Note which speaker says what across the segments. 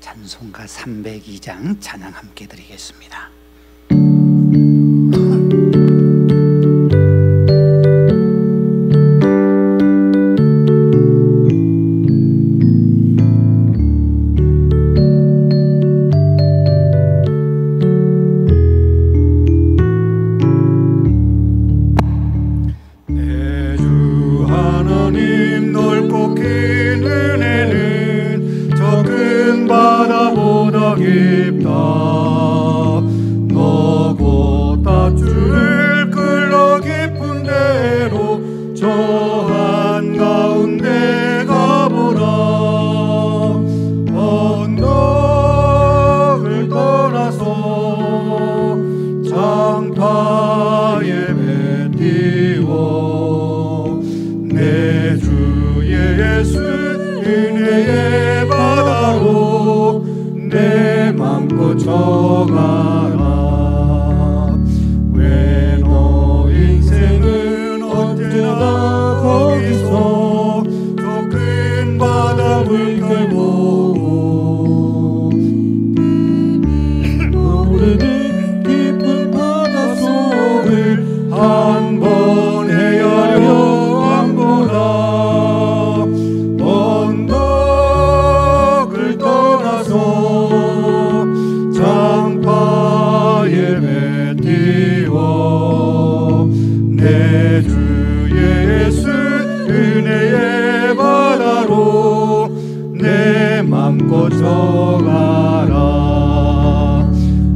Speaker 1: 찬송가 302장 찬양 함께 드리겠습니다.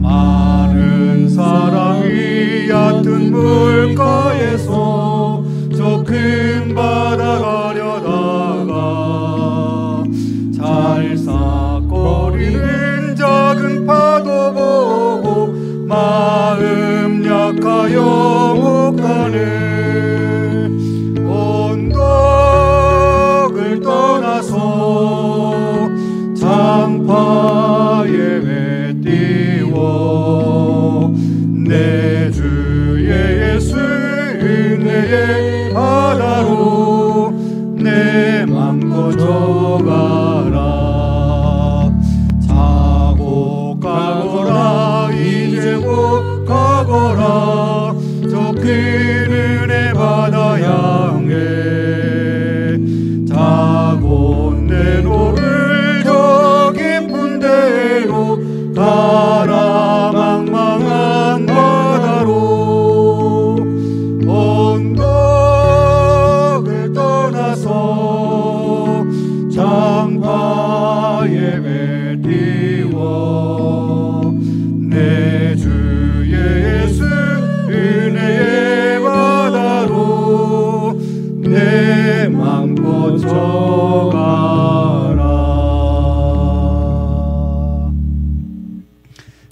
Speaker 2: 많은 사람이 얕은 물가에서 저 큰 바다 가려다가 잘싹거리는 작은 파도 보고 마음 약하여 못 가네. 언덕을 떠나서 장파에 배 띄워 내 주 예수 은혜의 바다로 내 맘 꺼져가라. 자고 가거라 이제 곧 가거라 저 큰 은혜 바다 향해. 자고 내 노를 저 깊은 데로 가라. 망망한 바다로 언덕을 떠나서 장파에 배 띄워 내 주 예수 은혜의 바다로 내 맘 고쳐가라.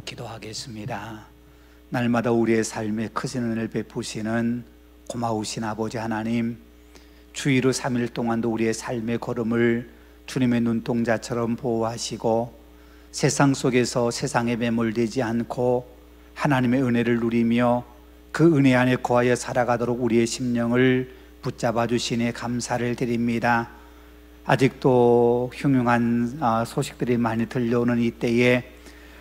Speaker 1: 기도하겠습니다. 날마다 우리의 삶에 크신 은혜를 베푸시는 고마우신 아버지 하나님, 주일로 3일 동안도 우리의 삶의 걸음을 주님의 눈동자처럼 보호하시고 세상 속에서 세상에 매몰되지 않고 하나님의 은혜를 누리며 그 은혜 안에 거하여 살아가도록 우리의 심령을 붙잡아 주시니 감사를 드립니다. 아직도 흉흉한 소식들이 많이 들려오는 이때에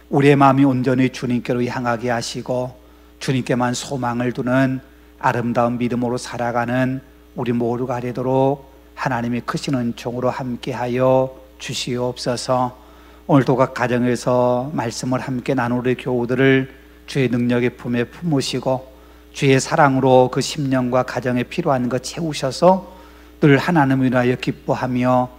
Speaker 1: 우리의 마음이 온전히 주님께로 향하게 하시고 주님께만 소망을 두는 아름다운 믿음으로 살아가는 우리 모두가 되도록 하나님의 크신 은총으로 함께하여 주시옵소서. 오늘도 각 가정에서 말씀을 함께 나누는 교우들을 주의 능력의 품에 품으시고 주의 사랑으로 그 심령과 가정에 필요한 것 채우셔서 늘 하나님을 인하여 기뻐하며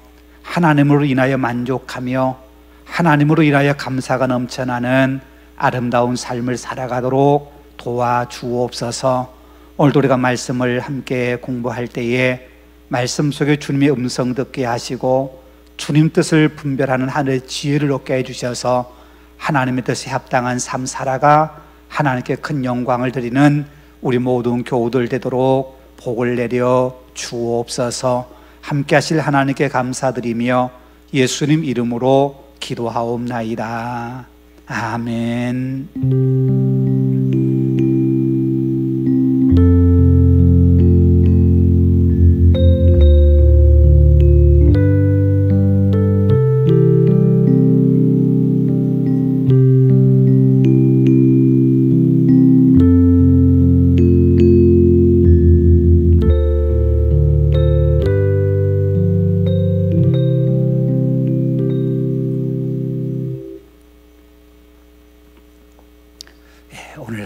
Speaker 1: 하나님으로 인하여 만족하며 하나님으로 인하여 감사가 넘쳐나는 아름다운 삶을 살아가도록 도와주옵소서. 오늘도 우리가 말씀을 함께 공부할 때에 말씀 속에 주님의 음성 듣게 하시고 주님 뜻을 분별하는 하늘의 지혜를 얻게 해주셔서 하나님의 뜻에 합당한 삶 살아가 하나님께 큰 영광을 드리는 우리 모든 교우들 되도록 복을 내려 주옵소서. 함께 하실 하나님께 감사드리며 예수님 이름으로 기도하옵나이다. 아멘.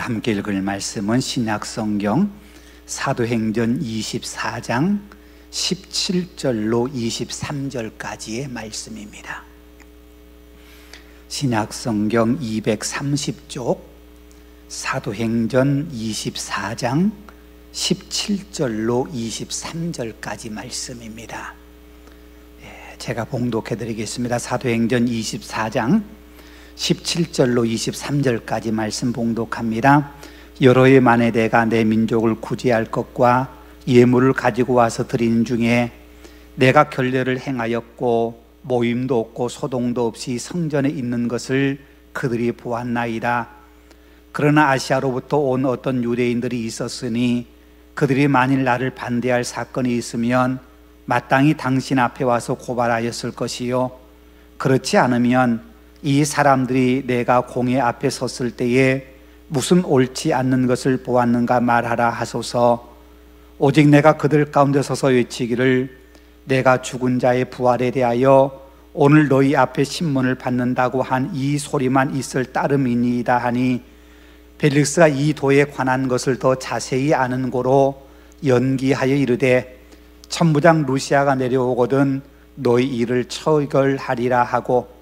Speaker 1: 함께 읽을 말씀은 신약성경 사도행전 24장 17절로 23절까지의 말씀입니다. 신약성경 230쪽 사도행전 24장 17절로 23절까지 말씀입니다. 제가 봉독해 드리겠습니다. 사도행전 24장 17절로 23절까지 말씀 봉독합니다. 여러 해 만에 내가 내 민족을 구제할 것과 예물을 가지고 와서 드린 중에 내가 결례를 행하였고 모임도 없고 소동도 없이 성전에 있는 것을 그들이 보았나이다. 그러나 아시아로부터 온 어떤 유대인들이 있었으니 그들이 만일 나를 반대할 사건이 있으면 마땅히 당신 앞에 와서 고발하였을 것이요, 그렇지 않으면 이 사람들이 내가 공회 앞에 섰을 때에 무슨 옳지 않는 것을 보았는가 말하라 하소서. 오직 내가 그들 가운데 서서 외치기를 내가 죽은 자의 부활에 대하여 오늘 너희 앞에 신문을 받는다고 한 이 소리만 있을 따름이니이다 하니, 벨릭스가 이 도에 관한 것을 더 자세히 아는 고로 연기하여 이르되 천부장 루시아가 내려오거든 너희 일을 처결하리라 하고,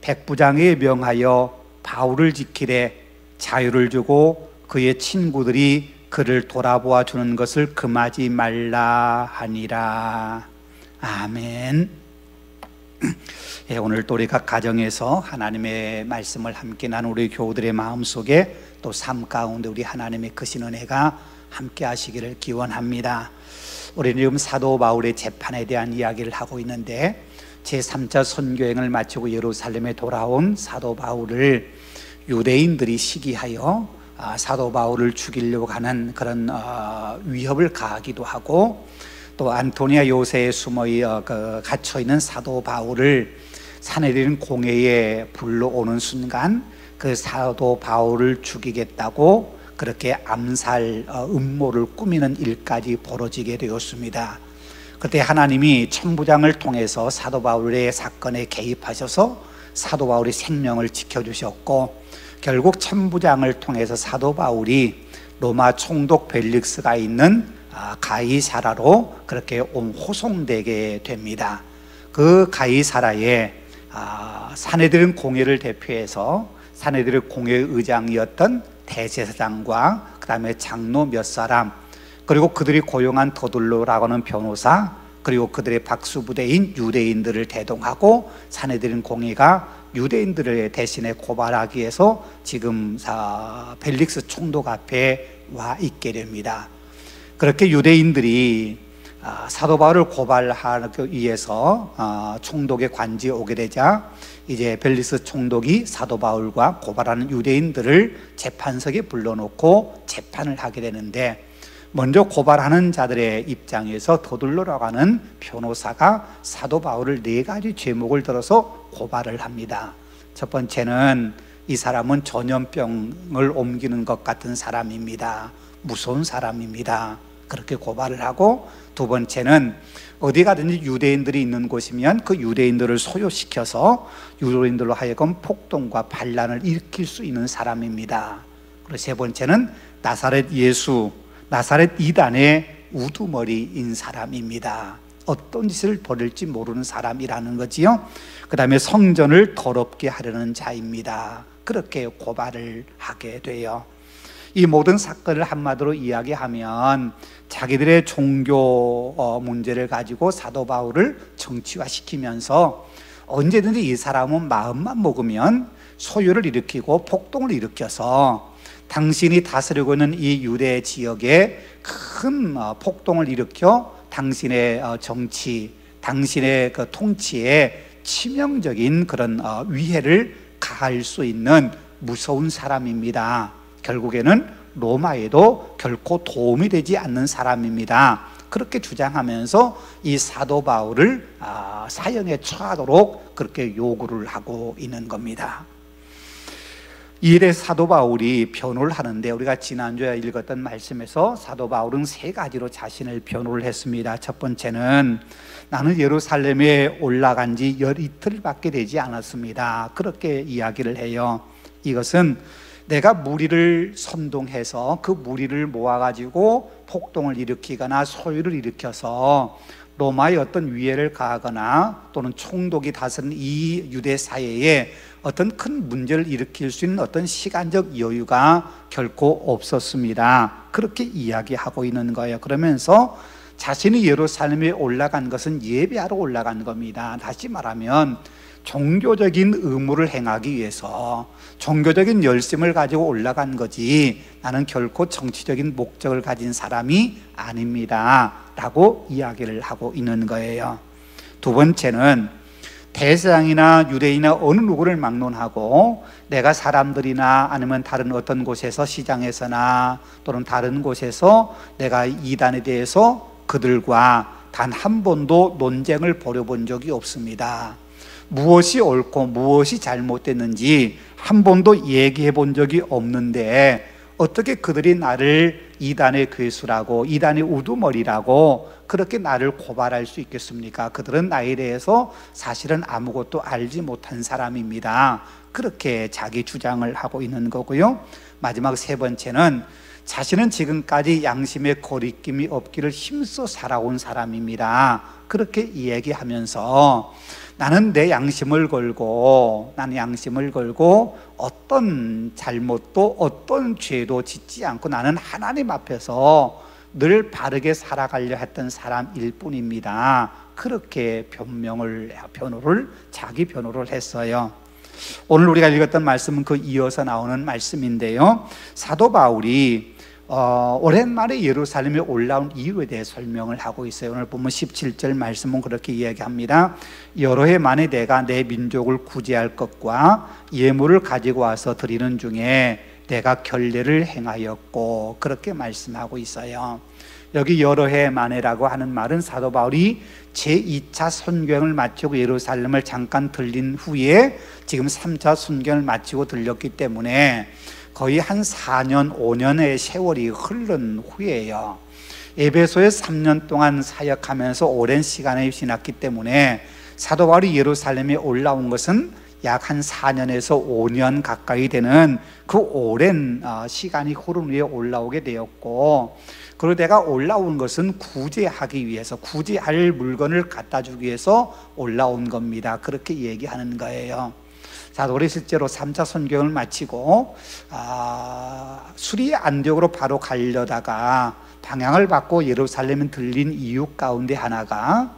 Speaker 1: 백부장에 명하여 바울을 지키되 자유를 주고 그의 친구들이 그를 돌아보아 주는 것을 금하지 말라 하니라. 아멘. 오늘 또 우리가 가정에서 하나님의 말씀을 함께 나눈 우리 교우들의 마음속에 또 삶 가운데 우리 하나님의 크신 은혜가 함께 하시기를 기원합니다. 우리는 지금 사도 바울의 재판에 대한 이야기를 하고 있는데, 제3차 선교행을 마치고 예루살렘에 돌아온 사도 바울을 유대인들이 시기하여 사도 바울을 죽이려고 하는 그런 위협을 가하기도 하고, 또 안토니아 요새에 숨어 갇혀있는 사도 바울을 사내들인 공회에 불러오는 순간 그 사도 바울을 죽이겠다고 그렇게 암살 음모를 꾸미는 일까지 벌어지게 되었습니다. 그때 하나님이 천부장을 통해서 사도 바울의 사건에 개입하셔서 사도 바울의 생명을 지켜주셨고, 결국 천부장을 통해서 사도 바울이 로마 총독 벨릭스가 있는 가이사라로 그렇게 호송되게 됩니다. 그 가이사라에 사내들인 공회를 대표해서 사내들의 공회 의장이었던 대제사장과 그 다음에 장로 몇 사람, 그리고 그들이 고용한 더둘로라고 하는 변호사, 그리고 그들의 박수부대인 유대인들을 대동하고 사내들인 공회가 유대인들을 대신에 고발하기 위해서 지금 벨릭스 총독 앞에 와 있게 됩니다. 그렇게 유대인들이 사도 바울을 고발하기 위해서 총독의 관지에 오게 되자 이제 벨릭스 총독이 사도 바울과 고발하는 유대인들을 재판석에 불러놓고 재판을 하게 되는데, 먼저 고발하는 자들의 입장에서 더둘로라고 하는 변호사가 사도 바울을 4가지 죄목을 들어서 고발을 합니다. 첫 번째는 이 사람은 전염병을 옮기는 것 같은 사람입니다. 무서운 사람입니다. 그렇게 고발을 하고, 두 번째는 어디 가든지 유대인들이 있는 곳이면 그 유대인들을 소요시켜서 유대인들로 하여금 폭동과 반란을 일으킬 수 있는 사람입니다. 그리고 세 번째는 나사렛 예수, 나사렛 이단의 우두머리인 사람입니다. 어떤 짓을 벌일지 모르는 사람이라는 거지요. 그 다음에 성전을 더럽게 하려는 자입니다. 그렇게 고발을 하게 돼요. 이 모든 사건을 한마디로 이야기하면 자기들의 종교 문제를 가지고 사도 바울을 정치화시키면서 언제든지 이 사람은 마음만 먹으면 소요를 일으키고 폭동을 일으켜서 당신이 다스리고 있는 이 유대 지역에 큰 폭동을 일으켜 당신의 정치, 당신의 그 통치에 치명적인 그런 위해를 가할 수 있는 무서운 사람입니다. 결국에는 로마에도 결코 도움이 되지 않는 사람입니다. 그렇게 주장하면서 이 사도 바울을 사형에 처하도록 그렇게 요구를 하고 있는 겁니다. 이 일에 사도 바울이 변호를 하는데, 우리가 지난주에 읽었던 말씀에서 사도 바울은 3가지로 자신을 변호를 했습니다. 첫 번째는 나는 예루살렘에 올라간 지 열이틀밖에 되지 않았습니다. 그렇게 이야기를 해요. 이것은 내가 무리를 선동해서 그 무리를 모아가지고 폭동을 일으키거나 소유를 일으켜서 로마의 어떤 위해를 가하거나 또는 총독이 다스리는 이 유대 사회에 어떤 큰 문제를 일으킬 수 있는 어떤 시간적 여유가 결코 없었습니다. 그렇게 이야기하고 있는 거예요. 그러면서 자신이 예루살렘에 올라간 것은 예배하러 올라간 겁니다. 다시 말하면 종교적인 의무를 행하기 위해서 종교적인 열심을 가지고 올라간 거지 나는 결코 정치적인 목적을 가진 사람이 아닙니다 라고 이야기를 하고 있는 거예요. 두 번째는 대제사장이나 유대인이나 어느 누구를 막론하고 내가 사람들이나 아니면 다른 어떤 곳에서 시장에서나 또는 다른 곳에서 내가 이단에 대해서 그들과 단 한 번도 논쟁을 벌여본 적이 없습니다. 무엇이 옳고 무엇이 잘못됐는지 한 번도 얘기해 본 적이 없는데 어떻게 그들이 나를 이단의 괴수라고 이단의 우두머리라고 그렇게 나를 고발할 수 있겠습니까? 그들은 나에 대해서 사실은 아무것도 알지 못한 사람입니다. 그렇게 자기 주장을 하고 있는 거고요. 마지막 세 번째는 자신은 지금까지 양심의 거리낌이 없기를 힘써 살아온 사람입니다. 그렇게 이야기하면서 나는 내 양심을 걸고 어떤 잘못도 어떤 죄도 짓지 않고 나는 하나님 앞에서 늘 바르게 살아가려 했던 사람일 뿐입니다. 그렇게 자기 변호를 했어요. 오늘 우리가 읽었던 말씀은 그 이어서 나오는 말씀인데요. 사도 바울이 오랜만에 예루살렘에 올라온 이유에 대해 설명을 하고 있어요. 오늘 보면 17절 말씀은 그렇게 이야기합니다. 여러 해 만에 내가 내 민족을 구제할 것과 예물을 가지고 와서 드리는 중에 내가 결례를 행하였고 그렇게 말씀하고 있어요. 여기 여러 해 만에라고 하는 말은 사도 바울이 제2차 선교행을 마치고 예루살렘을 잠깐 들린 후에 지금 3차 선교행을 마치고 들렸기 때문에 거의 한 4년, 5년의 세월이 흐른 후에요. 에베소에 3년 동안 사역하면서 오랜 시간이 지났기 때문에 사도 바울이 예루살렘에 올라온 것은 약 한 4년에서 5년 가까이 되는 그 오랜 시간이 흐른 후에 올라오게 되었고, 그리고 내가 올라온 것은 구제하기 위해서, 구제할 물건을 갖다 주기 위해서 올라온 겁니다. 그렇게 얘기하는 거예요. 사도 바울이 실제로 3차 선교행을 마치고 수리 안디옥으로 바로 가려다가 방향을 바꿔 예루살렘에 들린 이유 가운데 하나가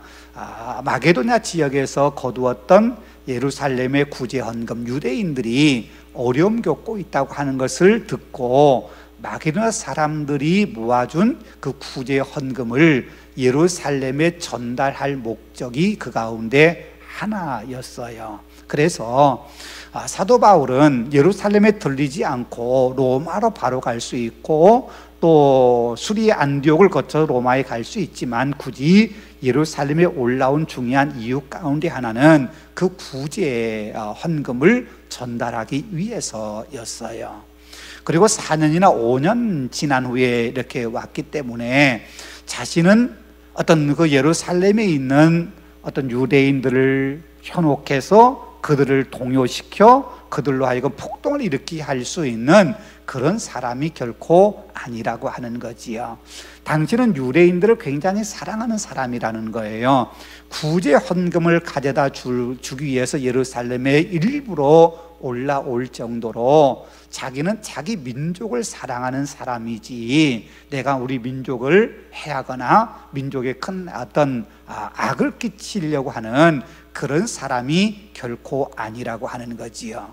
Speaker 1: 마게도냐 지역에서 거두었던 예루살렘의 구제 헌금, 유대인들이 어려움 겪고 있다고 하는 것을 듣고 마게도냐 사람들이 모아준 그 구제 헌금을 예루살렘에 전달할 목적이 그 가운데 하나였어요. 그래서 사도 바울은 예루살렘에 들리지 않고 로마로 바로 갈 수 있고 또 수리 안디옥을 거쳐 로마에 갈 수 있지만 굳이 예루살렘에 올라온 중요한 이유 가운데 하나는 그 구제 헌금을 전달하기 위해서였어요. 그리고 4년이나 5년 지난 후에 이렇게 왔기 때문에 자신은 어떤 그 예루살렘에 있는 어떤 유대인들을 현혹해서 그들을 동요시켜 그들로 하여금 폭동을 일으키게 할 수 있는 그런 사람이 결코 아니라고 하는 거지요. 당신은 유대인들을 굉장히 사랑하는 사람이라는 거예요. 구제 헌금을 가져다 주기 위해서 예루살렘에 일부러 올라올 정도로 자기는 자기 민족을 사랑하는 사람이지 내가 우리 민족을 해하거나 민족에 큰 어떤 악을 끼치려고 하는 그런 사람이 결코 아니라고 하는 거지요.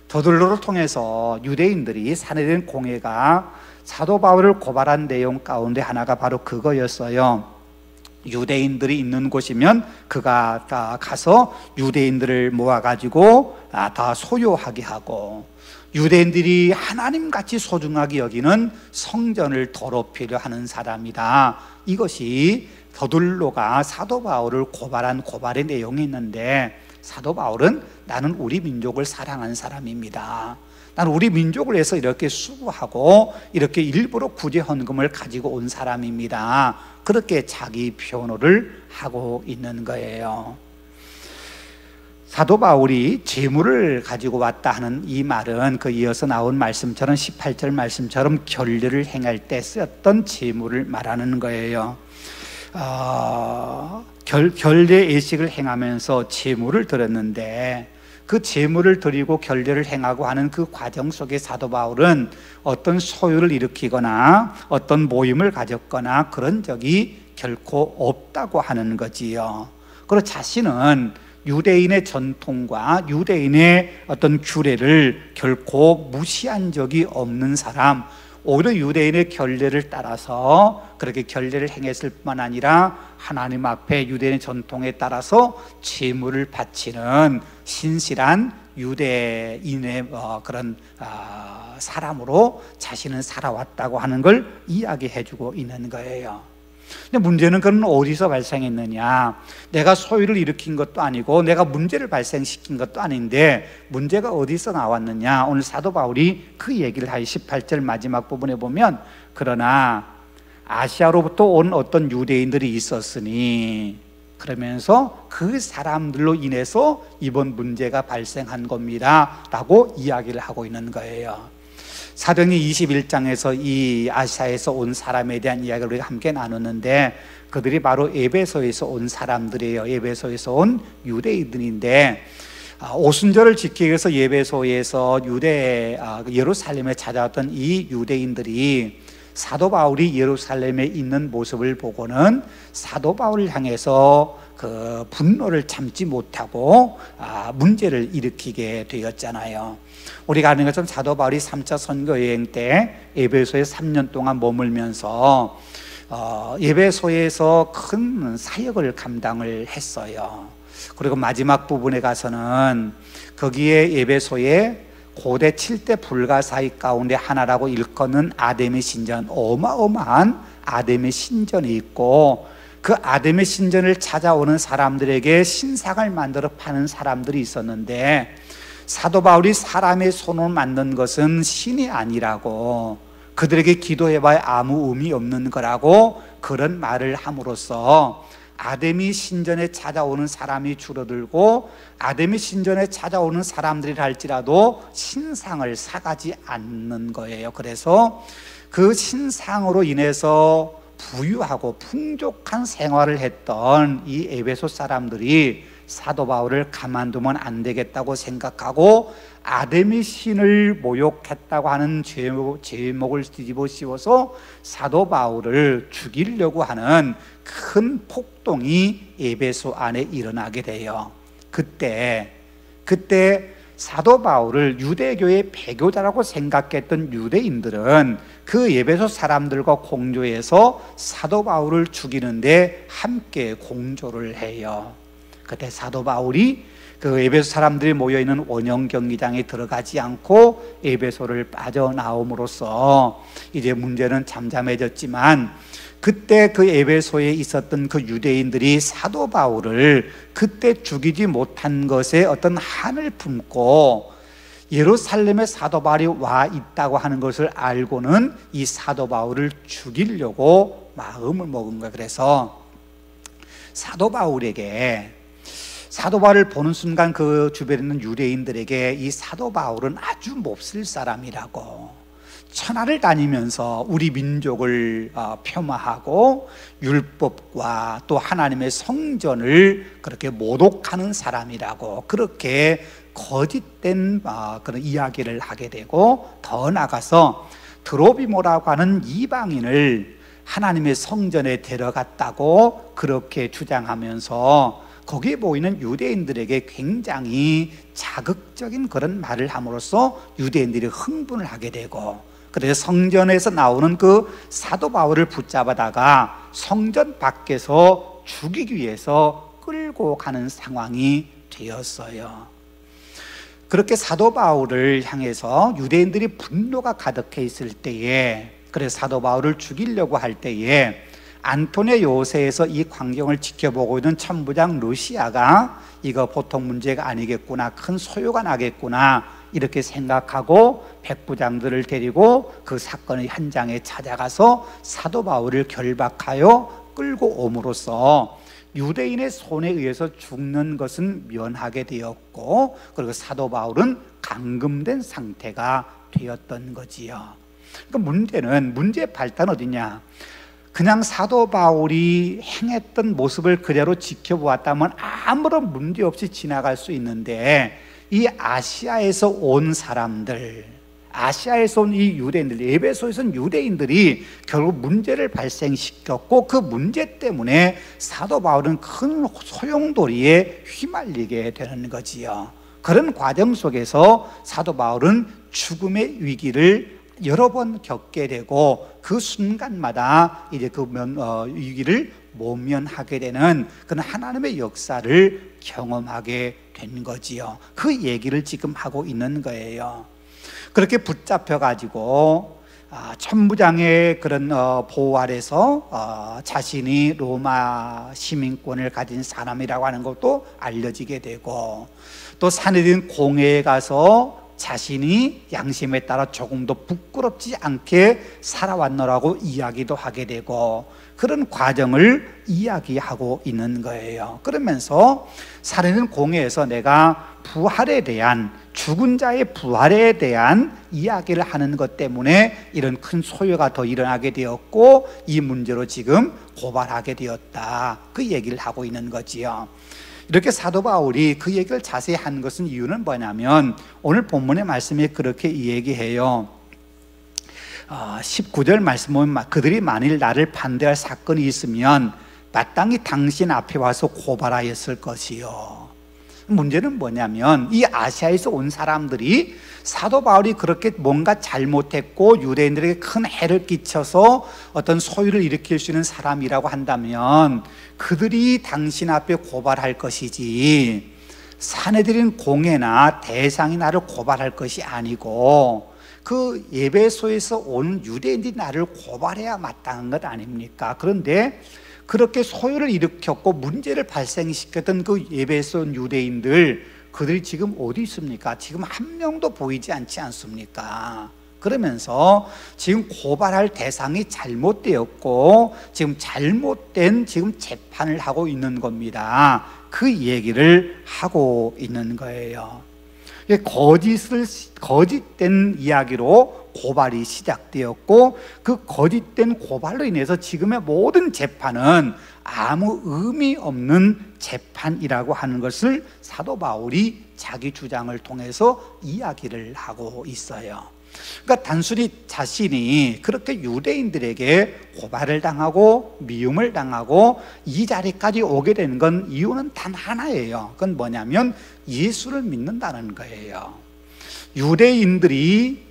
Speaker 1: 더들로를 통해서 유대인들이 사내된 공회가 사도 바울을 고발한 내용 가운데 하나가 바로 그거였어요. 유대인들이 있는 곳이면 그가 다 가서 유대인들을 모아가지고 다 소유하게 하고, 유대인들이 하나님같이 소중하게 여기는 성전을 더럽히려 하는 사람이다. 이것이 더들로가 사도 바울을 고발한 고발의 내용이 있는데, 사도 바울은 나는 우리 민족을 사랑하는 사람입니다. 나는 우리 민족을 위해서 이렇게 수고하고 이렇게 일부러 구제 헌금을 가지고 온 사람입니다. 그렇게 자기 변호를 하고 있는 거예요. 사도 바울이 재물을 가지고 왔다 하는 이 말은 그 이어서 나온 말씀처럼 18절 말씀처럼 결례를 행할 때 쓰였던 재물을 말하는 거예요. 결례 예식을 행하면서 재물을 드렸는데 그 재물을 드리고 결례를 행하고 하는 그 과정 속에 사도 바울은 어떤 소유를 일으키거나 어떤 모임을 가졌거나 그런 적이 결코 없다고 하는 거지요. 그리고 자신은 유대인의 전통과 유대인의 어떤 규례를 결코 무시한 적이 없는 사람, 오히려 유대인의 결례를 따라서 그렇게 결례를 행했을 뿐만 아니라 하나님 앞에 유대인의 전통에 따라서 제물을 바치는 신실한 유대인의 그런 사람으로 자신은 살아왔다고 하는 걸 이야기해주고 있는 거예요. 근데 문제는 그건 어디서 발생했느냐? 내가 소유를 일으킨 것도 아니고 내가 문제를 발생시킨 것도 아닌데 문제가 어디서 나왔느냐? 오늘 사도 바울이 그 얘기를 하여 18절 마지막 부분에 보면 그러나 아시아로부터 온 어떤 유대인들이 있었으니 그러면서 그 사람들로 인해서 이번 문제가 발생한 겁니다 라고 이야기를 하고 있는 거예요. 사도행전 21장에서 이 아시아에서 온 사람에 대한 이야기를 우리가 함께 나눴는데 그들이 바로 에베소에서 온 사람들이에요. 에베소에서 온 유대인들인데 오순절을 지키기 위해서 에베소에서 예루살렘에 찾아왔던 이 유대인들이 사도 바울이 예루살렘에 있는 모습을 보고는 사도 바울을 향해서 그 분노를 참지 못하고 문제를 일으키게 되었잖아요. 우리가 아는 것처럼 사도 바울이 3차 선교 여행 때 에베소에 3년 동안 머물면서 에베소에서 큰 사역을 감당을 했어요. 그리고 마지막 부분에 가서는 거기에 에베소에 고대 7대 불가사의 가운데 하나라고 일컫는 아데미 신전, 어마어마한 아데미 신전이 있고 그 아데미 신전을 찾아오는 사람들에게 신상을 만들어 파는 사람들이 있었는데 사도 바울이 사람의 손으로 만든 것은 신이 아니라고, 그들에게 기도해봐야 아무 의미 없는 거라고 그런 말을 함으로써 아데미 신전에 찾아오는 사람이 줄어들고 아데미 신전에 찾아오는 사람들이 할지라도 신상을 사가지 않는 거예요. 그래서 그 신상으로 인해서 부유하고 풍족한 생활을 했던 이 에베소 사람들이 사도 바울을 가만두면 안 되겠다고 생각하고 아데미 신을 모욕했다고 하는 제목을 뒤집어 씌워서 사도 바울을 죽이려고 하는 큰 폭동이 에베소 안에 일어나게 돼요. 그때 사도 바울을 유대교의 배교자라고 생각했던 유대인들은 그 에베소 사람들과 공조해서 사도 바울을 죽이는데 함께 공조를 해요. 그때 사도 바울이 그 에베소 사람들이 모여있는 원형 경기장에 들어가지 않고 에베소를 빠져나옴으로써 이제 문제는 잠잠해졌지만 그때 그 에베소에 있었던 그 유대인들이 사도 바울을 그때 죽이지 못한 것에 어떤 한을 품고 예루살렘에 사도 바울이 와 있다고 하는 것을 알고는 이 사도 바울을 죽이려고 마음을 먹은 거예요. 그래서 사도 바울을 보는 순간 그 주변에 있는 유대인들에게 이 사도 바울은 아주 몹쓸 사람이라고, 천하를 다니면서 우리 민족을 폄하하고 율법과 또 하나님의 성전을 그렇게 모독하는 사람이라고 그렇게 거짓된 그런 이야기를 하게 되고, 더 나아가서 드로비모라고 하는 이방인을 하나님의 성전에 데려갔다고 그렇게 주장하면서 거기에 보이는 유대인들에게 굉장히 자극적인 그런 말을 함으로써 유대인들이 흥분을 하게 되고, 그래서 성전에서 나오는 그 사도 바울을 붙잡아다가 성전 밖에서 죽이기 위해서 끌고 가는 상황이 되었어요. 그렇게 사도 바울을 향해서 유대인들이 분노가 가득해 있을 때에, 그래서 사도 바울을 죽이려고 할 때에 안토네 요새에서 이 광경을 지켜보고 있는 천부장 루시아가 이거 보통 문제가 아니겠구나, 큰 소요가 나겠구나 이렇게 생각하고 백부장들을 데리고 그 사건의 현장에 찾아가서 사도 바울을 결박하여 끌고 옴으로써 유대인의 손에 의해서 죽는 것은 면하게 되었고, 그리고 사도 바울은 감금된 상태가 되었던 거지요. 그러니까 문제의 발단은 어디냐? 그냥 사도 바울이 행했던 모습을 그대로 지켜보았다면 아무런 문제 없이 지나갈 수 있는데, 이 아시아에서 온 사람들, 아시아에서 온 이 유대인들, 에베소에서 온 유대인들이 결국 문제를 발생시켰고, 그 문제 때문에 사도 바울은 큰 소용돌이에 휘말리게 되는 거지요. 그런 과정 속에서 사도 바울은 죽음의 위기를 여러 번 겪게 되고, 그 순간마다 이제 그 위기를 모면하게 되는 그런 하나님의 역사를 경험하게 된 거지요. 그 얘기를 지금 하고 있는 거예요. 그렇게 붙잡혀가지고 천부장의 그런 보호 아래서 자신이 로마 시민권을 가진 사람이라고 하는 것도 알려지게 되고, 또 산헤드린 공회에 가서 자신이 양심에 따라 조금도 부끄럽지 않게 살아왔노라고 이야기도 하게 되고, 그런 과정을 이야기하고 있는 거예요. 그러면서 산헤드린 공회에서 내가 부활에 대한, 죽은 자의 부활에 대한 이야기를 하는 것 때문에 이런 큰 소요가 더 일어나게 되었고, 이 문제로 지금 고발하게 되었다, 그 얘기를 하고 있는 거지요. 이렇게 사도 바울이 그 얘기를 자세히 한 것은, 이유는 뭐냐면 오늘 본문의 말씀에 그렇게 얘기해요. 19절 말씀 보면, 그들이 만일 나를 반대할 사건이 있으면 마땅히 당신 앞에 와서 고발하였을 것이요. 문제는 뭐냐면, 이 아시아에서 온 사람들이 사도 바울이 그렇게 뭔가 잘못했고 유대인들에게 큰 해를 끼쳐서 어떤 소유를 일으킬 수 있는 사람이라고 한다면 그들이 당신 앞에 고발할 것이지, 산헤드린 공회나 대상이 나를 고발할 것이 아니고, 그 에베소에서 온 유대인들이 나를 고발해야 마땅한 것 아닙니까? 그런데 그렇게 소요를 일으켰고 문제를 발생시켰던 그 에베소 유대인들, 그들이 지금 어디 있습니까? 지금 한 명도 보이지 않지 않습니까? 그러면서 지금 고발할 대상이 잘못되었고, 지금 잘못된 지금 재판을 하고 있는 겁니다. 그 얘기를 하고 있는 거예요. 거짓된 이야기로 고발이 시작되었고, 그 거짓된 고발로 인해서 지금의 모든 재판은 아무 의미 없는 재판이라고 하는 것을 사도 바울이 자기 주장을 통해서 이야기를 하고 있어요. 그러니까 단순히 자신이 그렇게 유대인들에게 고발을 당하고 미움을 당하고 이 자리까지 오게 되는 건, 이유는 단 하나예요. 그건 뭐냐면 예수를 믿는다는 거예요. 유대인들이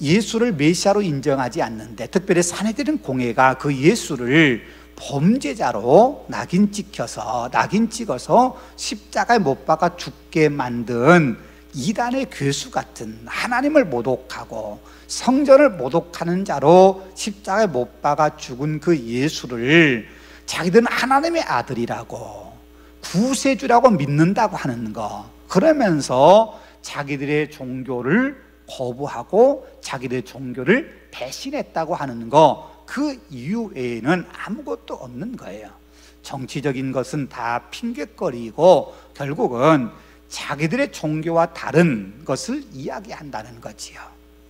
Speaker 1: 예수를 메시아로 인정하지 않는데, 특별히 산헤드린 공회가 그 예수를 범죄자로 낙인 찍어서 십자가에 못 박아 죽게 만든 이단의 괴수 같은, 하나님을 모독하고 성전을 모독하는 자로 십자가에 못 박아 죽은 그 예수를 자기들은 하나님의 아들이라고, 구세주라고 믿는다고 하는 거, 그러면서 자기들의 종교를 거부하고 자기들의 종교를 배신했다고 하는 거, 그 이유 외에는 아무것도 없는 거예요. 정치적인 것은 다 핑계거리고 결국은 자기들의 종교와 다른 것을 이야기한다는 거지요.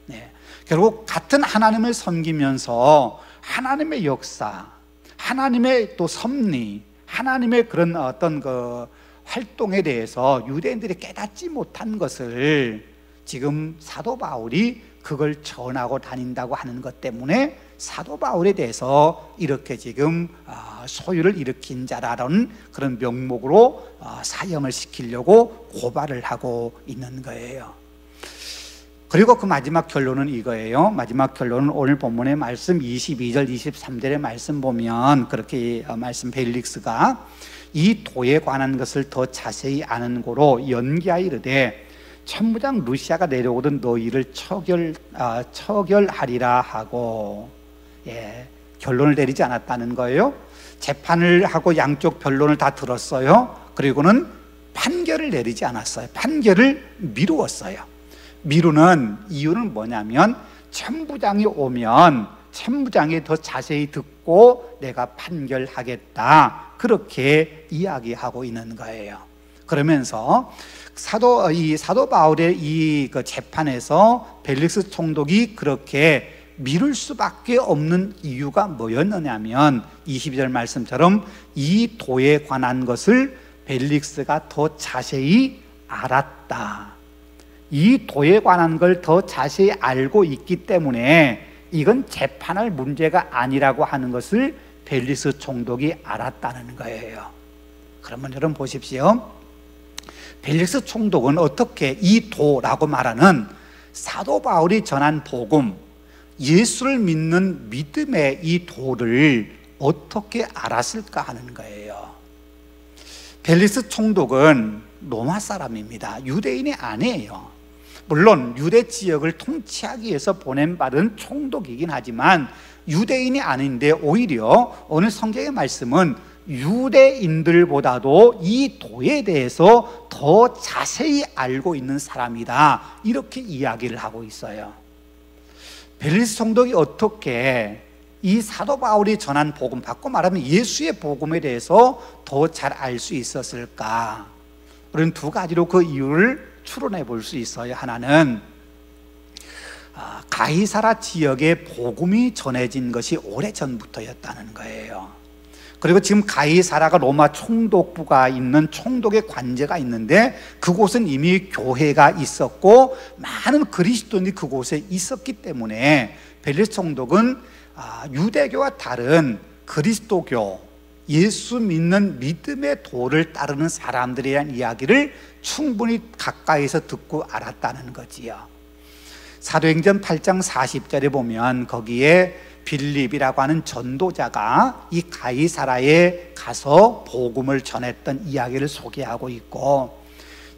Speaker 1: 네. 결국 같은 하나님을 섬기면서 하나님의 역사, 하나님의 또 섭리, 하나님의 그런 어떤 그 활동에 대해서 유대인들이 깨닫지 못한 것을 지금 사도 바울이 그걸 전하고 다닌다고 하는 것 때문에 사도 바울에 대해서 이렇게 지금 소유를 일으킨 자라는 그런 명목으로 사형을 시키려고 고발을 하고 있는 거예요. 그리고 그 마지막 결론은 이거예요. 마지막 결론은 오늘 본문의 말씀 22절 23절의 말씀 보면 그렇게 말씀, 벨릭스가 이 도에 관한 것을 더 자세히 아는 고로 연기하여 이르되 천부장 루시아가 내려오던 너희를 처결하리라 하고, 결론을 내리지 않았다는 거예요. 재판을 하고 양쪽 변론을 다 들었어요. 그리고는 판결을 내리지 않았어요. 판결을 미루었어요. 미루는 이유는 뭐냐면 천부장이 오면 천부장이 더 자세히 듣고 내가 판결하겠다, 그렇게 이야기하고 있는 거예요. 그러면서 사도 바울의 이 재판에서 벨릭스 총독이 그렇게 미룰 수밖에 없는 이유가 뭐였느냐면 22절 말씀처럼 이 도에 관한 것을 벨릭스가 더 자세히 알았다. 이 도에 관한 걸 더 자세히 알고 있기 때문에 이건 재판할 문제가 아니라고 하는 것을 벨릭스 총독이 알았다는 거예요. 그러면 여러분 보십시오. 벨릭스 총독은 어떻게 이 도라고 말하는 사도 바울이 전한 복음, 예수를 믿는 믿음의 이 도를 어떻게 알았을까 하는 거예요. 벨릭스 총독은 로마 사람입니다. 유대인이 아니에요. 물론 유대 지역을 통치하기 위해서 보냄받은 총독이긴 하지만 유대인이 아닌데, 오히려 오늘 성경의 말씀은 유대인들보다도 이 도에 대해서 더 자세히 알고 있는 사람이다, 이렇게 이야기를 하고 있어요. 벨릭스 총독이 어떻게 이 사도 바울이 전한 복음, 바꿔 말하면 예수의 복음에 대해서 더 잘 알 수 있었을까? 우리는 두 가지로 그 이유를 추론해 볼 수 있어요. 하나는 가이사라 지역에 복음이 전해진 것이 오래전부터였다는 거예요. 그리고 지금 가이사라가 로마 총독부가 있는 총독의 관제가 있는데, 그곳은 이미 교회가 있었고 많은 그리스도인이 그곳에 있었기 때문에 벨릭스 총독은 유대교와 다른 그리스도교, 예수 믿는 믿음의 도를 따르는 사람들에 대한 이야기를 충분히 가까이서 듣고 알았다는 거지요. 사도행전 8장 40절에 보면 거기에 빌립이라고 하는 전도자가 이 가이사라에 가서 복음을 전했던 이야기를 소개하고 있고,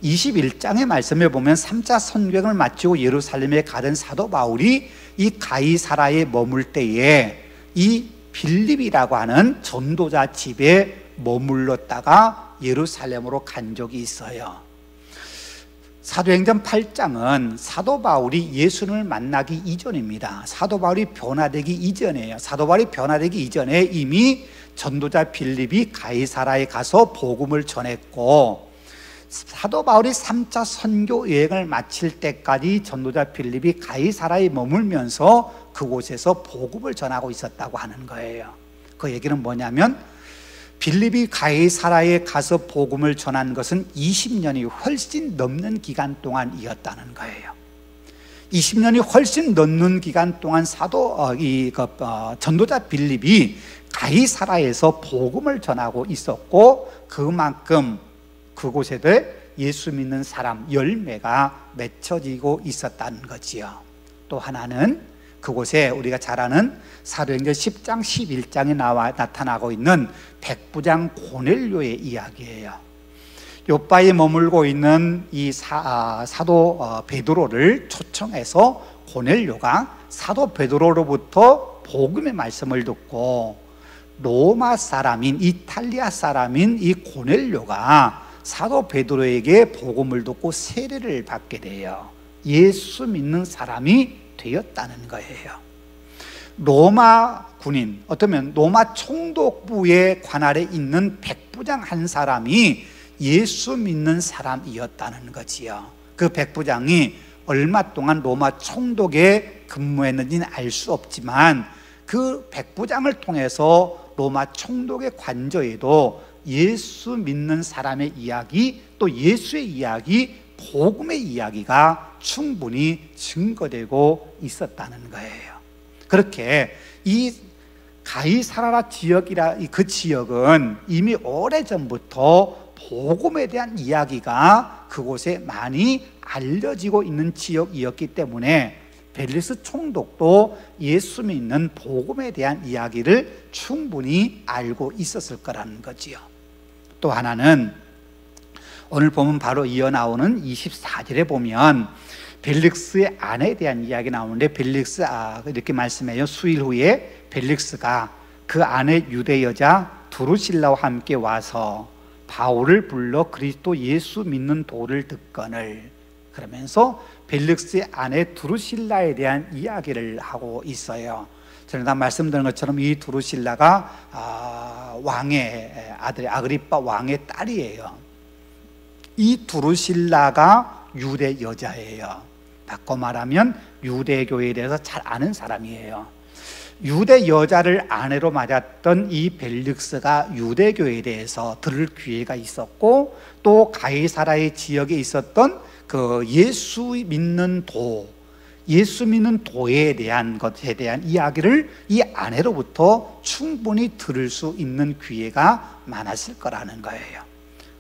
Speaker 1: 21장의 말씀에 보면 3차 선교행을 마치고 예루살렘에 가던 사도 바울이 이 가이사라에 머물 때에 이 빌립이라고 하는 전도자 집에 머물렀다가 예루살렘으로 간 적이 있어요. 사도행전 8장은 사도 바울이 예수님을 만나기 이전입니다. 사도 바울이 변화되기 이전이에요. 사도 바울이 변화되기 이전에 이미 전도자 빌립이 가이사라에 가서 복음을 전했고, 사도 바울이 3차 선교 여행을 마칠 때까지 전도자 빌립이 가이사라에 머물면서 그곳에서 복음을 전하고 있었다고 하는 거예요. 그 얘기는 뭐냐면 빌립이 가이사라에 가서 복음을 전한 것은 20년이 훨씬 넘는 기간 동안이었다는 거예요. 20년이 훨씬 넘는 기간 동안 전도자 빌립이 가이사라에서 복음을 전하고 있었고, 그만큼 그곳에 예수 믿는 사람 열매가 맺혀지고 있었다는 거지요. 또 하나는 그곳에 우리가 잘 아는 사도행전 10장 11장에 나타나고 있는 백부장 고넬료의 이야기예요. 요바에 머물고 있는 이 사도 베드로를 초청해서 고넬료가 사도 베드로로부터 복음의 말씀을 듣고, 로마 사람인 이탈리아 사람인 이 고넬료가 사도 베드로에게 복음을 듣고 세례를 받게 돼요. 예수 믿는 사람이 되었다는 거예요. 로마 군인, 어쩌면 로마 총독부의 관할에 있는 백부장 한 사람이 예수 믿는 사람이었다는 거지요. 그 백부장이 얼마 동안 로마 총독에 근무했는지는 알 수 없지만 그 백부장을 통해서 로마 총독의 관저에도 예수 믿는 사람의 이야기, 또 예수의 이야기, 복음의 이야기가 충분히 증거되고 있었다는 거예요. 그렇게 이 가이사라 지역이라 그 지역은 이미 오래전부터 복음에 대한 이야기가 그곳에 많이 알려지고 있는 지역이었기 때문에 벨릭스 총독도 예수 믿는 복음에 대한 이야기를 충분히 알고 있었을 거라는 거지요. 또 하나는 오늘 보면 바로 이어 나오는 24절에 보면 벨릭스의 아내에 대한 이야기 나오는데, 벨릭스 이렇게 말씀해요. 수일 후에 벨릭스가 그 아내 유대 여자 두루실라와 함께 와서 바울을 불러 그리스도 예수 믿는 도를 듣거늘, 그러면서 벨릭스의 아내 두루실라에 대한 이야기를 하고 있어요. 전에 말씀드린 것처럼 이 두루실라가 왕의 아들, 아그리빠 왕의 딸이에요. 이 두루실라가 유대 여자예요. 바꿔 말하면 유대교에 대해서 잘 아는 사람이에요. 유대 여자를 아내로 맞았던 이 벨릭스가 유대교에 대해서 들을 기회가 있었고, 또 가이사라의 지역에 있었던 그 예수 믿는 도에 대한 것에 대한 이야기를 이 아내로부터 충분히 들을 수 있는 기회가 많았을 거라는 거예요.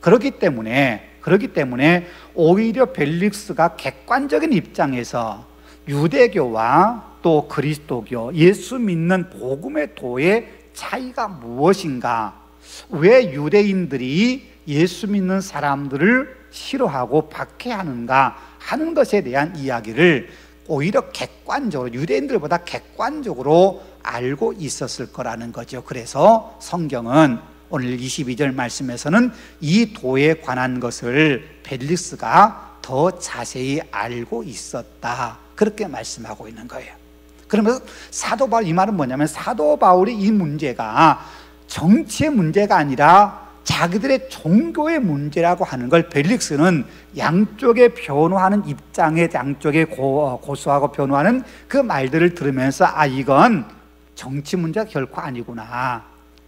Speaker 1: 그렇기 때문에 오히려 벨릭스가 객관적인 입장에서 유대교와 또 그리스도교, 예수 믿는 복음의 도의 차이가 무엇인가, 왜 유대인들이 예수 믿는 사람들을 싫어하고 박해하는가 하는 것에 대한 이야기를 오히려 객관적으로, 유대인들보다 객관적으로 알고 있었을 거라는 거죠. 그래서 성경은 오늘 22절 말씀에서는 이 도에 관한 것을 벨릭스가 더 자세히 알고 있었다, 그렇게 말씀하고 있는 거예요. 그러면서 사도 바울, 이 말은 뭐냐면 사도 바울이 이 문제가 정치의 문제가 아니라 자기들의 종교의 문제라고 하는 걸 벨릭스는 양쪽에 변호하는 입장에, 양쪽에 고소하고 변호하는 그 말들을 들으면서 이건 정치 문제가 결코 아니구나,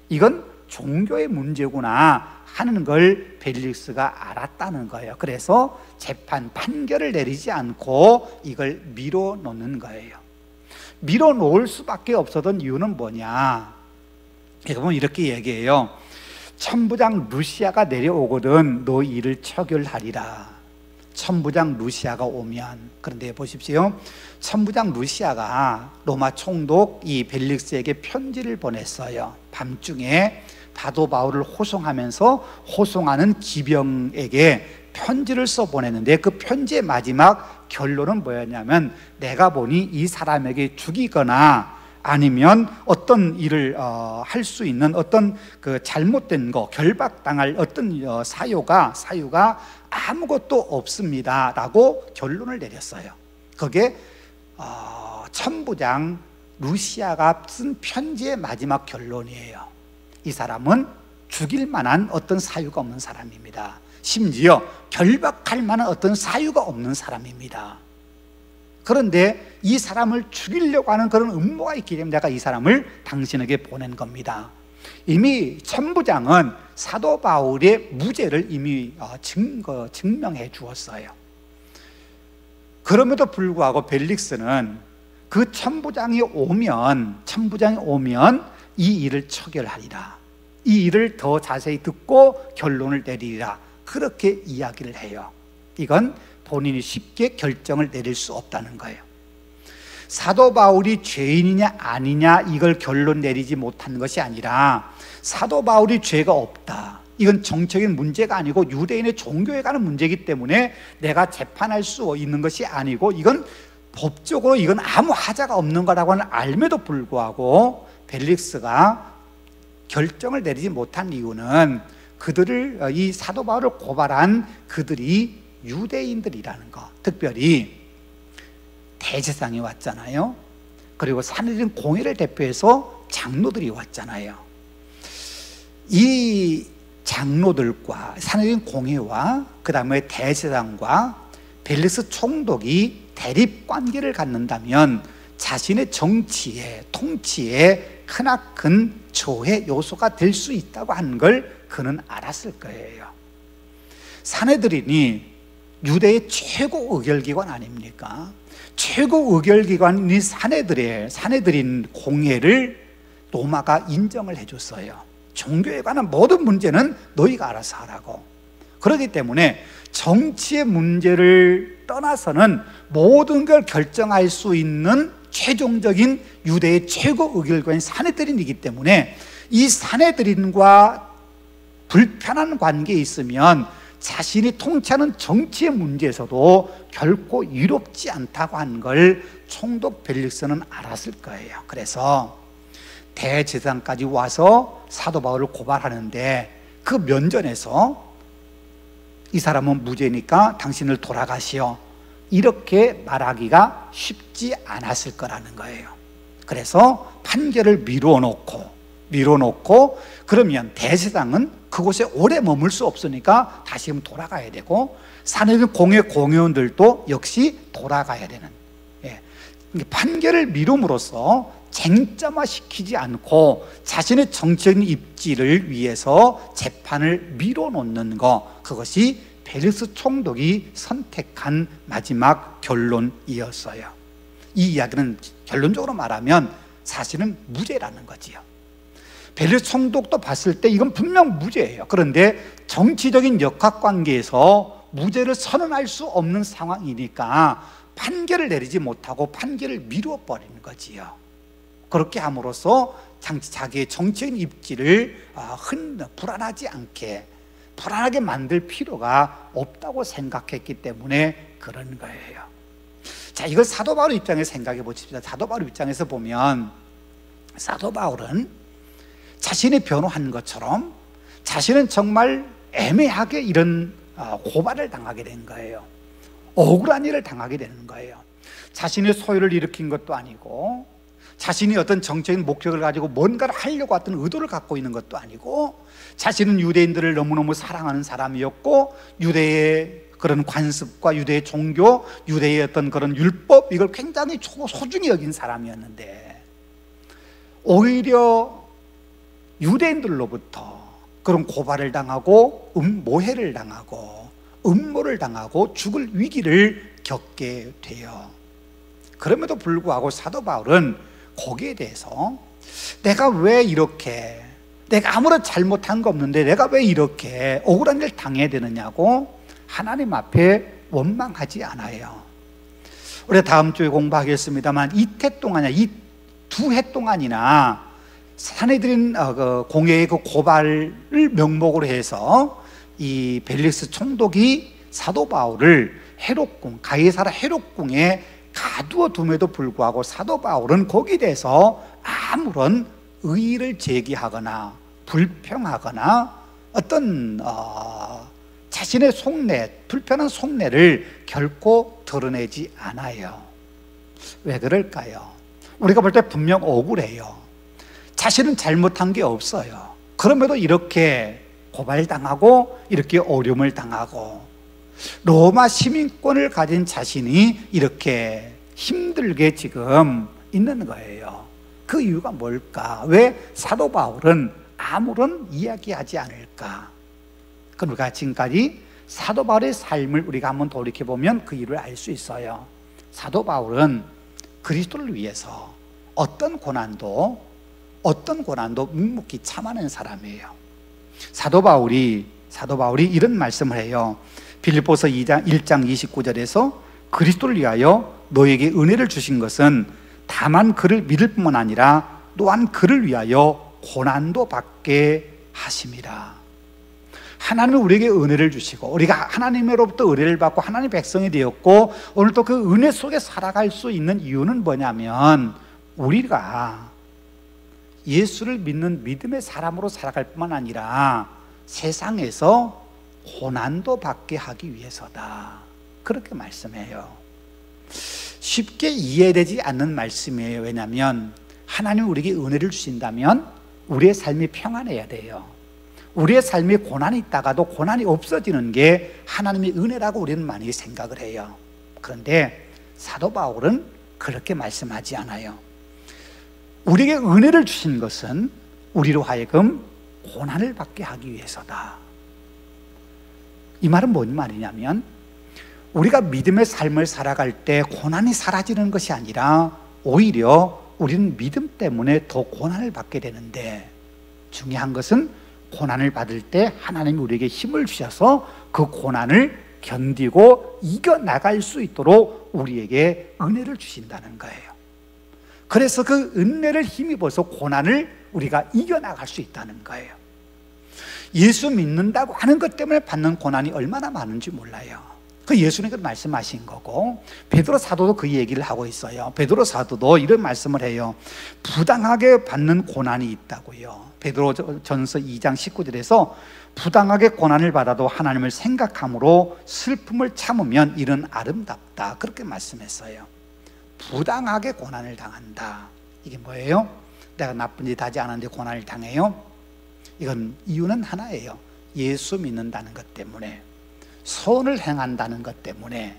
Speaker 1: 이건 종교의 문제구나 하는 걸 벨릭스가 알았다는 거예요. 그래서 판결을 내리지 않고 이걸 밀어놓는 거예요. 밀어놓을 수밖에 없었던 이유는 뭐냐, 여러분 이렇게 얘기해요. 천부장 루시아가 내려오거든 너 이를 처결하리라. 천부장 루시아가 오면, 그런데 보십시오, 천부장 루시아가 로마 총독 이 벨릭스에게 편지를 보냈어요. 밤중에 사도 바울을 호송하면서 호송하는 기병에게 편지를 써 보냈는데, 그 편지의 마지막 결론은 뭐였냐면, 내가 보니 이 사람에게 죽이거나 아니면 어떤 일을 할 수 있는 어떤 그 잘못된 거, 결박당할 어떤 사유가 아무것도 없습니다 라고 결론을 내렸어요. 그게 천부장 루시아가 쓴 편지의 마지막 결론이에요. 이 사람은 죽일 만한 어떤 사유가 없는 사람입니다. 심지어 결박할 만한 어떤 사유가 없는 사람입니다. 그런데 이 사람을 죽이려고 하는 그런 음모가 있기 때문에 내가 이 사람을 당신에게 보낸 겁니다. 이미 천부장은 사도 바울의 무죄를 이미 증명해 주었어요. 그럼에도 불구하고 벨릭스는 그 천부장이 오면 이 일을 처결하리라, 이 일을 더 자세히 듣고 결론을 내리리라, 그렇게 이야기를 해요. 이건 본인이 쉽게 결정을 내릴 수 없다는 거예요. 사도 바울이 죄인이냐 아니냐 이걸 결론 내리지 못한 것이 아니라, 사도 바울이 죄가 없다, 이건 정적인 문제가 아니고 유대인의 종교에 관한 문제이기 때문에 내가 재판할 수 있는 것이 아니고, 이건 법적으로 이건 아무 하자가 없는 거라고 알면도 불구하고 벨릭스가 결정을 내리지 못한 이유는, 그들을, 이 사도 바울을 고발한 그들이 유대인들이라는 것, 특별히 대제사장이 왔잖아요. 그리고 산헤드린 공회를 대표해서 장로들이 왔잖아요. 이 장로들과 산헤드린 공회와 그 다음에 대제사장과 벨릭스 총독이 대립관계를 갖는다면 자신의 정치에, 통치에 크나큰 조해 요소가 될 수 있다고 하는 걸 그는 알았을 거예요. 산헤드린이 유대의 최고 의결기관 아닙니까? 최고 의결기관인 산헤드린 공회를 로마가 인정을 해줬어요. 종교에 관한 모든 문제는 너희가 알아서 하라고. 그렇기 때문에 정치의 문제를 떠나서는 모든 걸 결정할 수 있는 최종적인 유대의 최고 의결관인 산헤드린이기 때문에, 이 산헤드린과 불편한 관계에 있으면 자신이 통치하는 정치의 문제에서도 결코 이롭지 않다고 하는 걸 총독 벨릭스는 알았을 거예요. 그래서 대제사장까지 와서 사도 바울을 고발하는데, 그 면전에서 이 사람은 무죄니까 당신을 돌아가시오, 이렇게 말하기가 쉽지 않았을 거라는 거예요. 그래서 판결을 미뤄놓고 그러면 대제사장은 그곳에 오래 머물 수 없으니까 다시 돌아가야 되고, 산헤드린 공회원들도 역시 돌아가야 되는, 판결을 미룸으로써 쟁점화시키지 않고 자신의 정치적인 입지를 위해서 재판을 미뤄놓는 것, 그것이 벨리우스 총독이 선택한 마지막 결론이었어요. 이 이야기는 결론적으로 말하면 사실은 무죄라는 거지요. 벨리우스 총독도 봤을 때 이건 분명 무죄예요. 그런데 정치적인 역학관계에서 무죄를 선언할 수 없는 상황이니까 판결을 내리지 못하고 판결을 미뤄버리는 거지요. 그렇게 함으로써 자기의 정치적인 입지를 불안하게 만들 필요가 없다고 생각했기 때문에 그런 거예요. 자, 이걸 사도 바울 입장에서 생각해 보십시오. 사도 바울 입장에서 보면 사도 바울은 자신이 변호한 것처럼 자신은 정말 애매하게 이런 고발을 당하게 된 거예요. 억울한 일을 당하게 되는 거예요. 자신의 소유를 일으킨 것도 아니고, 자신이 어떤 정적인 목적을 가지고 뭔가를 하려고 했던 의도를 갖고 있는 것도 아니고, 자신은 유대인들을 너무너무 사랑하는 사람이었고, 유대의 그런 관습과 유대의 종교, 유대의 어떤 그런 율법, 이걸 굉장히 소중히 여긴 사람이었는데, 오히려 유대인들로부터 그런 고발을 당하고 모해를 당하고 음모를 당하고 죽을 위기를 겪게 돼요. 그럼에도 불구하고 사도 바울은 거기에 대해서 내가 아무런 잘못한 거 없는데 내가 왜 이렇게 억울한 일을 당해야 되느냐고 하나님 앞에 원망하지 않아요. 우리가 다음 주에 공부하겠습니다만 이 두 해 동안이나 산헤드린 공회의 그 고발을 명목으로 해서 이 벨리우스 총독이 사도 바울을 가이사라 헤롯궁에 가두어 둠에도 불구하고 사도 바울은 거기에 대해서 아무런 의의를 제기하거나 불평하거나 어떤 자신의 불편한 속내를 결코 드러내지 않아요. 왜 그럴까요? 우리가 볼 때 분명 억울해요. 자신은 잘못한 게 없어요. 그럼에도 이렇게 고발당하고 이렇게 어려움을 당하고 로마 시민권을 가진 자신이 이렇게 힘들게 지금 있는 거예요. 그 이유가 뭘까? 왜 사도 바울은 아무런 이야기하지 않을까? 그럼 우리가 지금까지 사도 바울의 삶을 우리가 한번 돌이켜보면 그 이유를 알 수 있어요. 사도 바울은 그리스도를 위해서 어떤 고난도 묵묵히 참아낸 사람이에요. 사도 바울이 이런 말씀을 해요. 빌립보서 1장 29절에서 그리스도를 위하여 너에게 은혜를 주신 것은 다만 그를 믿을 뿐만 아니라 또한 그를 위하여 고난도 받게 하심이라. 하나님은 우리에게 은혜를 주시고 우리가 하나님으로부터 은혜를 받고 하나님의 백성이 되었고 오늘 또 그 은혜 속에 살아갈 수 있는 이유는 뭐냐면 우리가 예수를 믿는 믿음의 사람으로 살아갈 뿐만 아니라 세상에서 고난도 받게 하기 위해서다. 그렇게 말씀해요. 쉽게 이해되지 않는 말씀이에요. 왜냐하면 하나님이 우리에게 은혜를 주신다면 우리의 삶이 평안해야 돼요. 우리의 삶에 고난이 있다가도 고난이 없어지는 게 하나님의 은혜라고 우리는 많이 생각을 해요. 그런데 사도 바울은 그렇게 말씀하지 않아요. 우리에게 은혜를 주신 것은 우리로 하여금 고난을 받게 하기 위해서다. 이 말은 뭔 말이냐면 우리가 믿음의 삶을 살아갈 때 고난이 사라지는 것이 아니라 오히려 우리는 믿음 때문에 더 고난을 받게 되는데 중요한 것은 고난을 받을 때 하나님이 우리에게 힘을 주셔서 그 고난을 견디고 이겨나갈 수 있도록 우리에게 은혜를 주신다는 거예요. 그래서 그 은혜를 힘입어서 고난을 우리가 이겨나갈 수 있다는 거예요. 예수 믿는다고 하는 것 때문에 받는 고난이 얼마나 많은지 몰라요. 그 예수님께서 말씀하신 거고 베드로 사도도 그 얘기를 하고 있어요. 베드로 사도도 이런 말씀을 해요. 부당하게 받는 고난이 있다고요. 베드로전서 2장 19절에서 부당하게 고난을 받아도 하나님을 생각함으로 슬픔을 참으면 이는 아름답다. 그렇게 말씀했어요. 부당하게 고난을 당한다. 이게 뭐예요? 내가 나쁜 짓 하지 않았는데 고난을 당해요? 이건 이유는 하나예요. 예수 믿는다는 것 때문에, 선을 행한다는 것 때문에,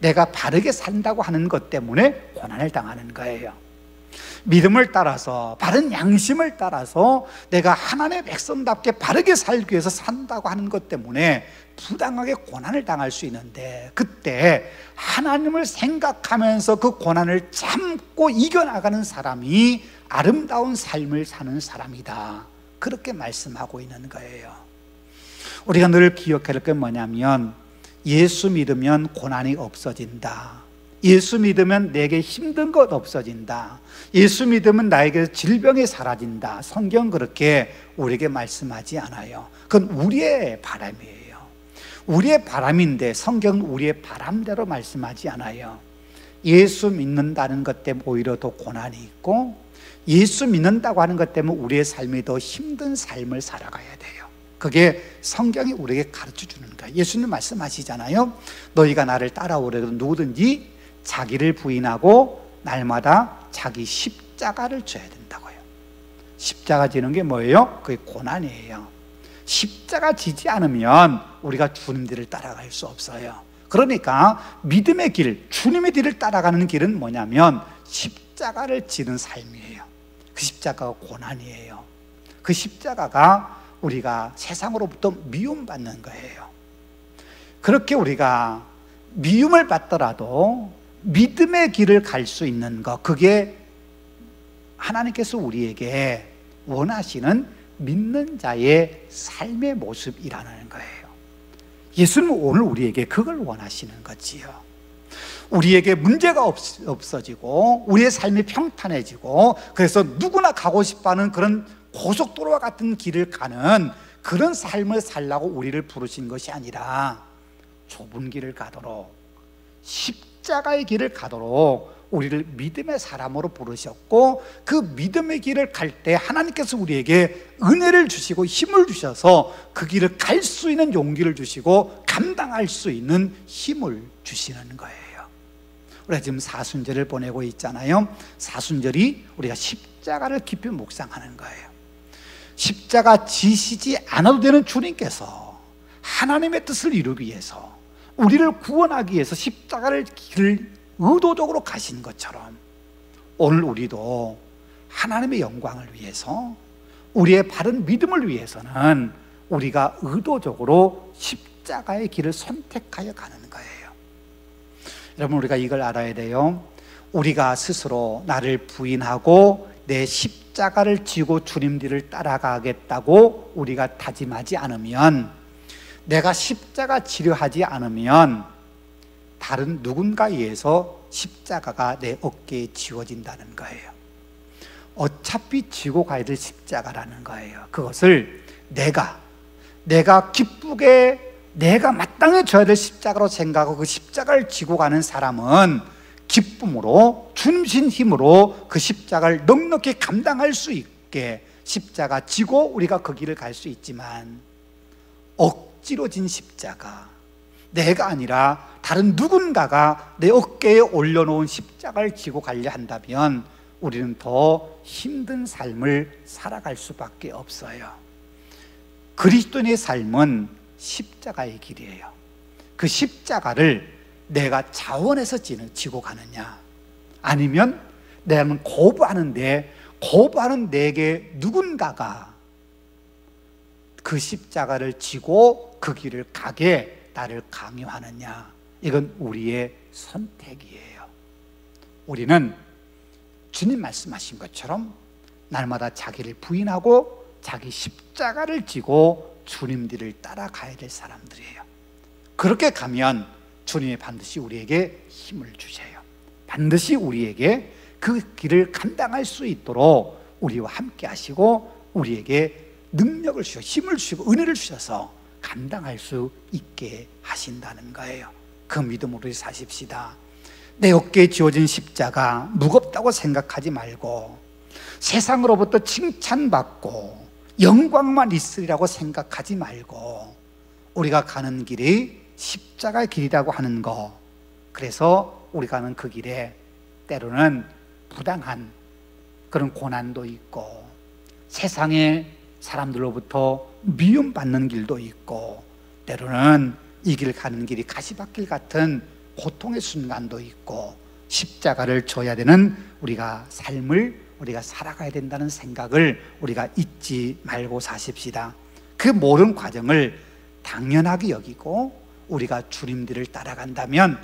Speaker 1: 내가 바르게 산다고 하는 것 때문에 고난을 당하는 거예요. 믿음을 따라서, 바른 양심을 따라서 내가 하나님의 백성답게 바르게 살기 위해서 산다고 하는 것 때문에 부당하게 고난을 당할 수 있는데, 그때 하나님을 생각하면서 그 고난을 참고 이겨나가는 사람이 아름다운 삶을 사는 사람이다, 그렇게 말씀하고 있는 거예요. 우리가 늘 기억해야 할 게 뭐냐면, 예수 믿으면 고난이 없어진다, 예수 믿으면 내게 힘든 것 없어진다, 예수 믿으면 나에게 질병이 사라진다, 성경 그렇게 우리에게 말씀하지 않아요. 그건 우리의 바람이에요. 우리의 바람인데 성경은 우리의 바람대로 말씀하지 않아요. 예수 믿는다는 것 때문에 오히려 더 고난이 있고, 예수 믿는다고 하는 것 때문에 우리의 삶이 더 힘든 삶을 살아가야 돼요. 그게 성경이 우리에게 가르쳐 주는 거예요. 예수님 말씀하시잖아요. 너희가 나를 따라오려도 누구든지 자기를 부인하고 날마다 자기 십자가를 져야 된다고요. 십자가 지는 게 뭐예요? 그게 고난이에요. 십자가 지지 않으면 우리가 주님 뒤를 따라갈 수 없어요. 그러니까 믿음의 길, 주님의 뒤를 따라가는 길은 뭐냐면 십자가를 지는 삶이에요. 그 십자가가 고난이에요. 그 십자가가 우리가 세상으로부터 미움받는 거예요. 그렇게 우리가 미움을 받더라도 믿음의 길을 갈 수 있는 것, 그게 하나님께서 우리에게 원하시는 믿는 자의 삶의 모습이라는 거예요. 예수님은 오늘 우리에게 그걸 원하시는 거지요. 우리에게 문제가 없어지고 우리의 삶이 평탄해지고, 그래서 누구나 가고 싶어하는 그런 고속도로와 같은 길을 가는 그런 삶을 살라고 우리를 부르신 것이 아니라 좁은 길을 가도록, 십자가의 길을 가도록 우리를 믿음의 사람으로 부르셨고, 그 믿음의 길을 갈 때 하나님께서 우리에게 은혜를 주시고 힘을 주셔서 그 길을 갈 수 있는 용기를 주시고 감당할 수 있는 힘을 주시는 거예요. 우리가 지금 사순절을 보내고 있잖아요. 사순절이 우리가 십자가를 깊이 묵상하는 거예요. 십자가 지시지 않아도 되는 주님께서 하나님의 뜻을 이루기 위해서, 우리를 구원하기 위해서 십자가를 길을 의도적으로 가신 것처럼 오늘 우리도 하나님의 영광을 위해서, 우리의 바른 믿음을 위해서는 우리가 의도적으로 십자가의 길을 선택하여 가는 거예요. 여러분, 우리가 이걸 알아야 돼요. 우리가 스스로 나를 부인하고 내 십자가를 지고 주님 뒤를 따라가겠다고 우리가 다짐하지 않으면, 내가 십자가 지려하지 않으면 다른 누군가에 의해서 십자가가 내 어깨에 지워진다는 거예요. 어차피 지고 가야 될 십자가라는 거예요. 그것을 내가 기쁘게 내가 마땅히 져야 될 십자가로 생각하고 그 십자가를 지고 가는 사람은 기쁨으로, 주님 힘으로 그 십자가를 넉넉히 감당할 수 있게 십자가 지고 우리가 그 길을 갈 수 있지만, 억지로 진 십자가, 내가 아니라 다른 누군가가 내 어깨에 올려놓은 십자가를 지고 가려 한다면 우리는 더 힘든 삶을 살아갈 수밖에 없어요. 그리스도인의 삶은 십자가의 길이에요. 그 십자가를 내가 자원해서 지고 가느냐, 아니면 내가 거부하는데 거부하는 내게 누군가가 그 십자가를 지고 그 길을 가게 나를 강요하느냐, 이건 우리의 선택이에요. 우리는 주님 말씀하신 것처럼 날마다 자기를 부인하고 자기 십자가를 지고 주님 뒤를 따라가야 될 사람들이에요. 그렇게 가면 주님이 반드시 우리에게 힘을 주세요. 반드시 우리에게 그 길을 감당할 수 있도록 우리와 함께 하시고 우리에게 능력을 주시고 힘을 주시고 은혜를 주셔서 감당할 수 있게 하신다는 거예요. 그 믿음으로 사십시다. 내 어깨에 지어진 십자가 무겁다고 생각하지 말고, 세상으로부터 칭찬받고 영광만 있으리라고 생각하지 말고, 우리가 가는 길이 십자가의 길이라고 하는 거, 그래서 우리가 가는 그 길에 때로는 부당한 그런 고난도 있고, 세상의 사람들로부터 미움받는 길도 있고, 때로는 이 길 가는 길이 가시밭길 같은 고통의 순간도 있고, 십자가를 져야 되는 우리가 삶을 우리가 살아가야 된다는 생각을 우리가 잊지 말고 사십시다. 그 모든 과정을 당연하게 여기고 우리가 주님들을 따라간다면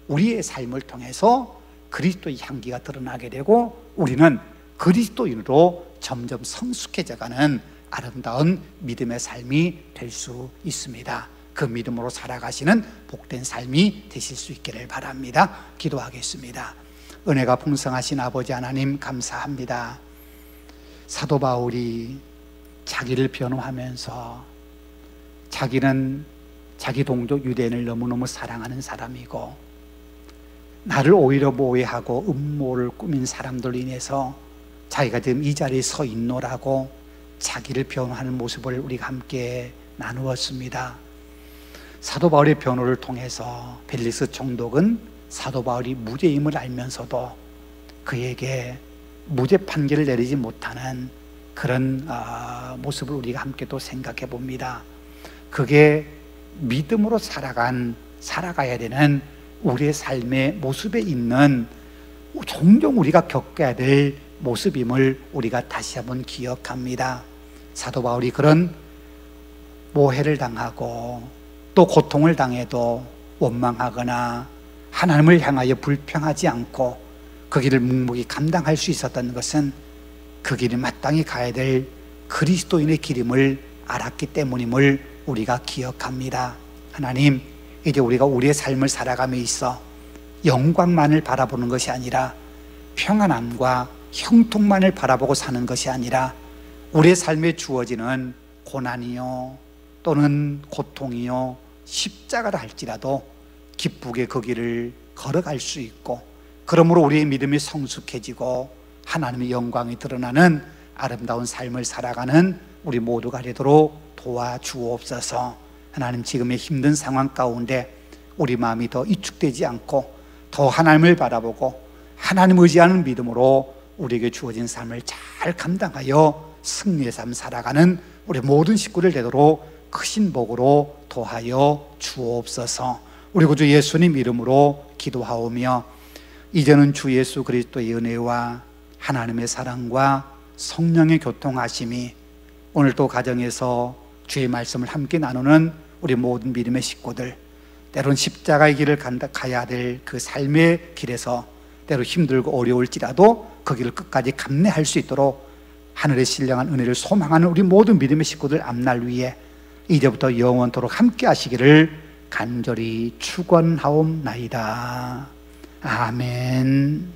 Speaker 1: 우리의 삶을 통해서 그리스도의 향기가 드러나게 되고, 우리는 그리스도인으로 점점 성숙해져가는 아름다운 믿음의 삶이 될 수 있습니다. 그 믿음으로 살아가시는 복된 삶이 되실 수 있기를 바랍니다. 기도하겠습니다. 은혜가 풍성하신 아버지 하나님, 감사합니다. 사도 바울이 자기를 변호하면서 자기는 자기 동족 유대인을 너무너무 사랑하는 사람이고, 나를 오히려 모해하고 음모를 꾸민 사람들로 인해서 자기가 지금 이 자리에 서 있노라고 자기를 변호하는 모습을 우리가 함께 나누었습니다. 사도 바울의 변호를 통해서 벨리스 총독은 사도 바울이 무죄임을 알면서도 그에게 무죄 판결을 내리지 못하는 그런 모습을 우리가 함께 또 생각해 봅니다. 그게 믿음으로 살아가야 되는 우리의 삶의 모습에 있는 종종 우리가 겪어야 될 모습임을 우리가 다시 한번 기억합니다. 사도 바울이 그런 모해를 당하고 또 고통을 당해도 원망하거나 하나님을 향하여 불평하지 않고 그 길을 묵묵히 감당할 수 있었던 것은 그 길이 마땅히 가야 될 그리스도인의 길임을 알았기 때문임을 우리가 기억합니다. 하나님, 이제 우리가 우리의 삶을 살아감에 있어 영광만을 바라보는 것이 아니라 평안함과 형통만을 바라보고 사는 것이 아니라 우리의 삶에 주어지는 고난이요 또는 고통이요 십자가라 할지라도 기쁘게 그 길을 걸어갈 수 있고, 그러므로 우리의 믿음이 성숙해지고 하나님의 영광이 드러나는 아름다운 삶을 살아가는 우리 모두가 되도록 도와주옵소서. 하나님, 지금의 힘든 상황 가운데 우리 마음이 더 위축되지 않고 더 하나님을 바라보고 하나님 의지하는 믿음으로 우리에게 주어진 삶을 잘 감당하여 승리의 삶 살아가는 우리 모든 식구들 되도록 크신 복으로 도하여 주옵소서. 우리 구주 예수님 이름으로 기도하오며, 이제는 주 예수 그리스도의 은혜와 하나님의 사랑과 성령의 교통하심이 오늘도 가정에서 주의 말씀을 함께 나누는 우리 모든 믿음의 식구들, 때론 십자가의 길을 가야 될 그 삶의 길에서 때로 힘들고 어려울지라도 그 길을 끝까지 감내할 수 있도록 하늘의 신령한 은혜를 소망하는 우리 모든 믿음의 식구들 앞날 위에 이제부터 영원토록 함께 하시기를 간절히 축원하옵나이다. 아멘.